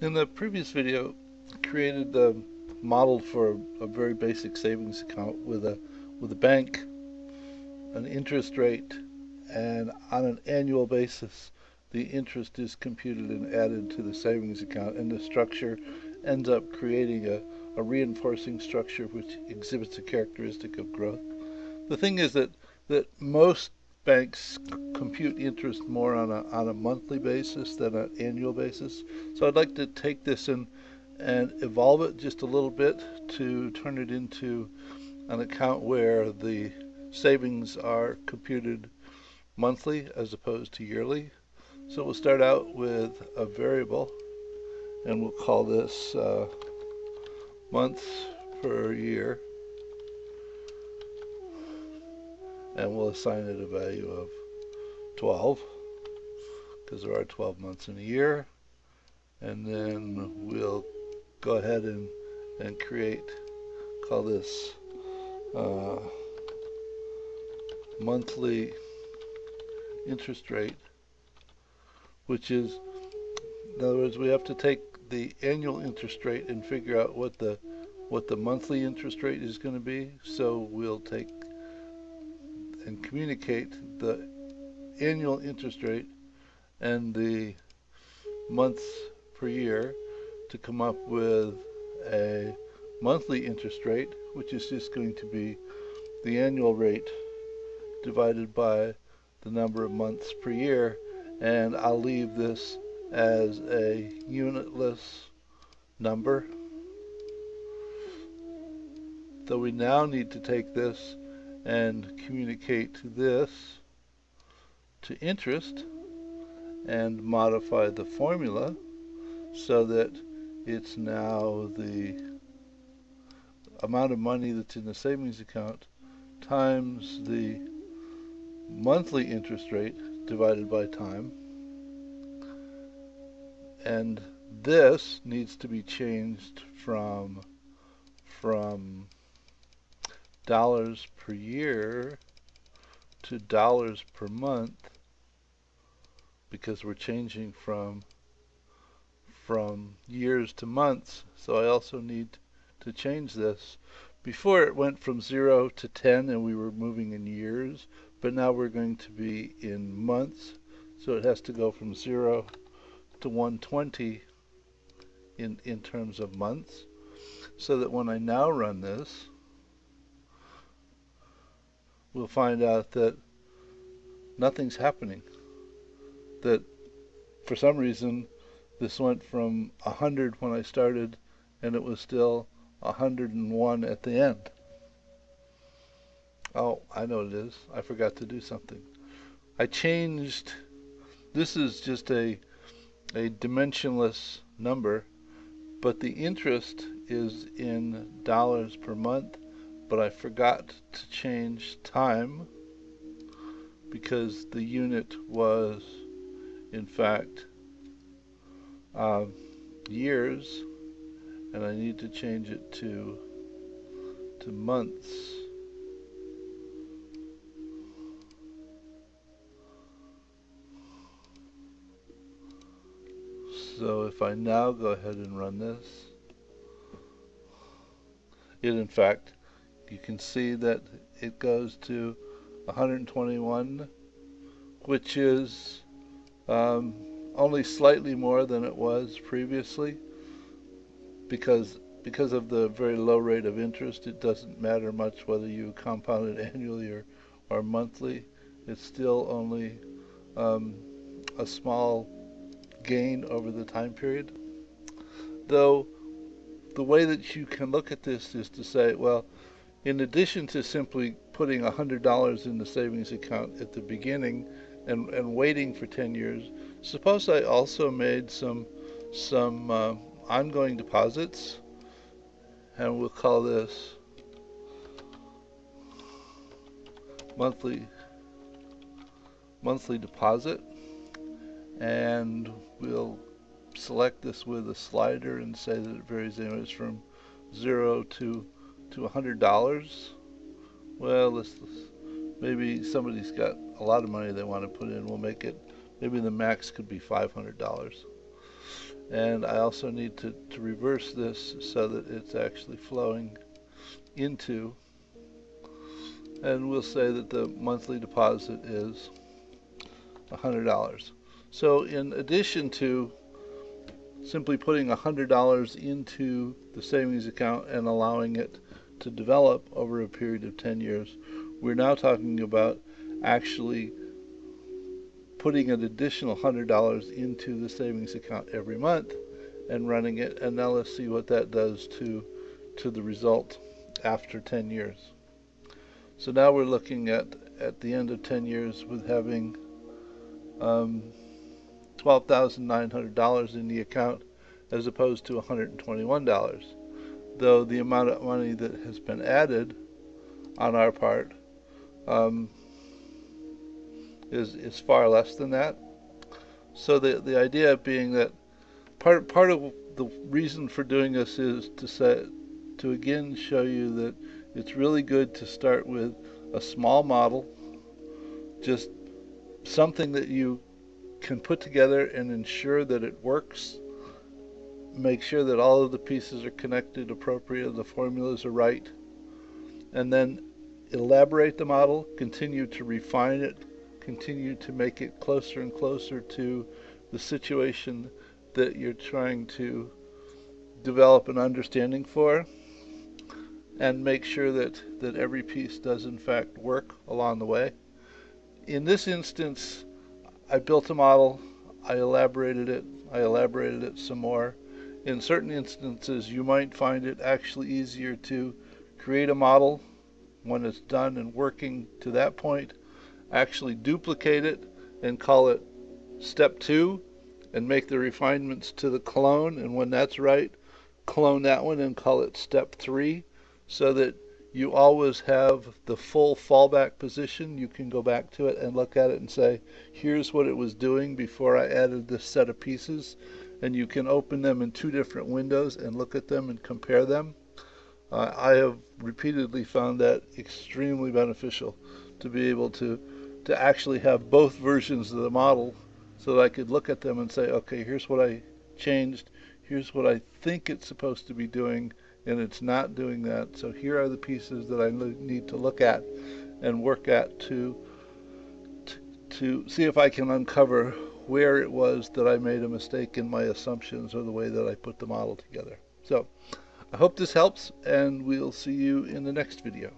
In the previous video, I created the model for a very basic savings account with a bank, an interest rate, and on an annual basis, the interest is computed and added to the savings account, and the structure ends up creating a reinforcing structure which exhibits a characteristic of growth. The thing is that most banks compute interest more on a monthly basis than an annual basis. So I'd like to take this and evolve it just a little bit to turn it into an account where the savings are computed monthly as opposed to yearly. So we'll start out with a variable, and we'll call this months per year, and we'll assign it a value of 12 because there are 12 months in a year. And then we'll go ahead and call this monthly interest rate, which is, in other words, we have to take the annual interest rate and figure out what the monthly interest rate is going to be. So we'll take and communicate the annual interest rate and the months per year to come up with a monthly interest rate, which is just going to be the annual rate divided by the number of months per year, and I'll leave this as a unitless number. So we now need to take this and communicate this to interest and modify the formula so that it's now the amount of money that's in the savings account times the monthly interest rate divided by time. And this needs to be changed from dollars per year to dollars per month, because we're changing from years to months. So I also need to change this. Before it went from 0 to 10 and we were moving in years, but now we're going to be in months. So it has to go from 0 to 120 in terms of months, so that when I now run this, we'll find out that nothing's happening. That for some reason this went from 100 when I started and it was still 101 at the end. Oh, I know what it is. I forgot to do something. I changed, this is just a dimensionless number, but the interest is in dollars per month, but I forgot to change time because the unit was in fact years, and I need to change it to months. So if I now go ahead and run this, it in fact, you can see that it goes to 121, which is only slightly more than it was previously. Because of the very low rate of interest, it doesn't matter much whether you compound it annually or monthly. It's still only a small gain over the time period. Though the way that you can look at this is to say, well, in addition to simply putting $100 in the savings account at the beginning and waiting for 10 years, suppose I also made some ongoing deposits, and we'll call this monthly deposit, and we'll select this with a slider and say that it varies anyways from 0 to $100. Well, maybe somebody's got a lot of money they want to put in. We'll make it, maybe the max could be $500. And I also need to reverse this so that it's actually flowing into, and we'll say that the monthly deposit is $100. So in addition to simply putting $100 into the savings account and allowing it to develop over a period of 10 years, we're now talking about actually putting an additional $100 into the savings account every month and running it. And now let's see what that does to the result after 10 years. So now we're looking at the end of 10 years with having $12,900 in the account as opposed to $121, though the amount of money that has been added on our part is far less than that. So the idea being that part of the reason for doing this is to again show you that it's really good to start with a small model, just something that you can put together and ensure that it works. Make sure that all of the pieces are connected appropriately, the formulas are right, and then elaborate the model, continue to refine it, continue to make it closer and closer to the situation that you're trying to develop an understanding for, and make sure that every piece does in fact work along the way. In this instance, I built a model, I elaborated it some more. In certain instances, you might find it actually easier to create a model when it's done and working to that point, actually duplicate it and call it step 2 and make the refinements to the clone, and when that's right, clone that one and call it step 3, so that you always have the full fallback position. You can go back to it and look at it and say, here's what it was doing before I added this set of pieces, and you can open them in 2 different windows and look at them and compare them. I have repeatedly found that extremely beneficial, to be able to actually have both versions of the model so that I could look at them and say, okay, here's what I changed, here's what I think it's supposed to be doing, and it's not doing that. So here are the pieces that I need to look at and work at to see if I can uncover where it was that I made a mistake in my assumptions or the way that I put the model together. So I hope this helps, and we'll see you in the next video.